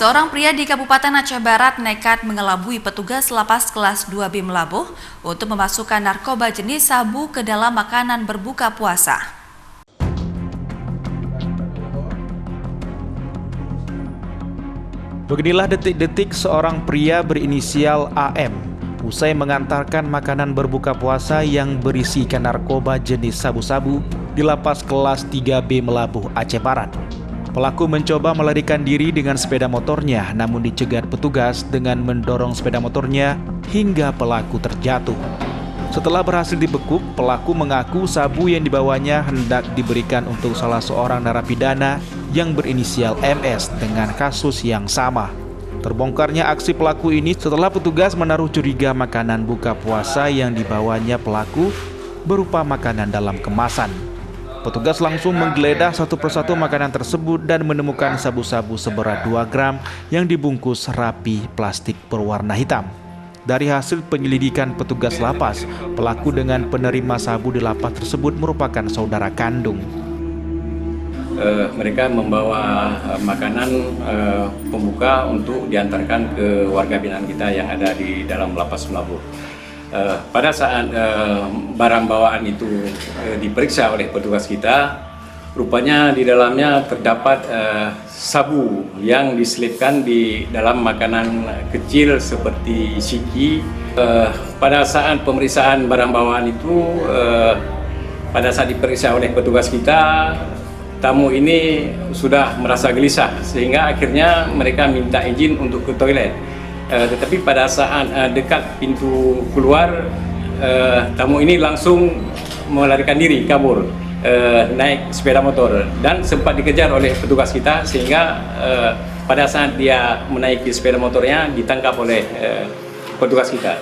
Seorang pria di Kabupaten Aceh Barat nekat mengelabui petugas lapas kelas 2B Melabuh untuk memasukkan narkoba jenis sabu ke dalam makanan berbuka puasa. Beginilah detik-detik seorang pria berinisial AM usai mengantarkan makanan berbuka puasa yang berisikan narkoba jenis sabu-sabu di lapas kelas 3B Melabuh, Aceh Barat. Pelaku mencoba melarikan diri dengan sepeda motornya, namun dicegat petugas dengan mendorong sepeda motornya hingga pelaku terjatuh. Setelah berhasil dibekuk, pelaku mengaku sabu yang dibawanya hendak diberikan untuk salah seorang narapidana yang berinisial MS dengan kasus yang sama. Terbongkarnya aksi pelaku ini setelah petugas menaruh curiga makanan buka puasa yang dibawanya pelaku berupa makanan dalam kemasan. Petugas langsung menggeledah satu persatu makanan tersebut dan menemukan sabu-sabu seberat 2 gram yang dibungkus rapi plastik berwarna hitam. Dari hasil penyelidikan petugas lapas, pelaku dengan penerima sabu di lapas tersebut merupakan saudara kandung. Mereka membawa makanan pembuka untuk diantarkan ke warga binaan kita yang ada di dalam lapas Melabuh. Pada saat barang bawaan itu diperiksa oleh petugas kita, rupanya di dalamnya terdapat sabu yang diselipkan di dalam makanan kecil seperti siki. Pada saat pemeriksaan barang bawaan itu, pada saat diperiksa oleh petugas kita, tamu ini sudah merasa gelisah sehingga akhirnya mereka minta izin untuk ke toilet. Tetapi pada saat dekat pintu keluar, tamu ini langsung melarikan diri, kabur, naik sepeda motor dan sempat dikejar oleh petugas kita sehingga pada saat dia menaiki sepeda motornya ditangkap oleh petugas kita.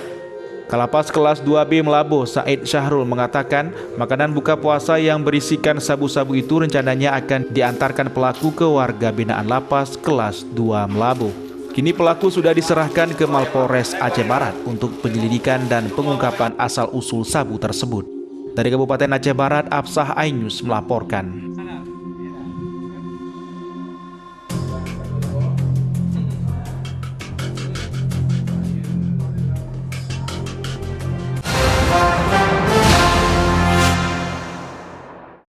Kalapas kelas 2B Melabuh, Said Syahrul mengatakan makanan buka puasa yang berisikan sabu-sabu itu rencananya akan diantarkan pelaku ke warga binaan lapas kelas 2 Melabuh. Kini pelaku sudah diserahkan ke Mapolres Aceh Barat untuk penyelidikan dan pengungkapan asal-usul sabu tersebut. Dari Kabupaten Aceh Barat, Afsah Ainus melaporkan.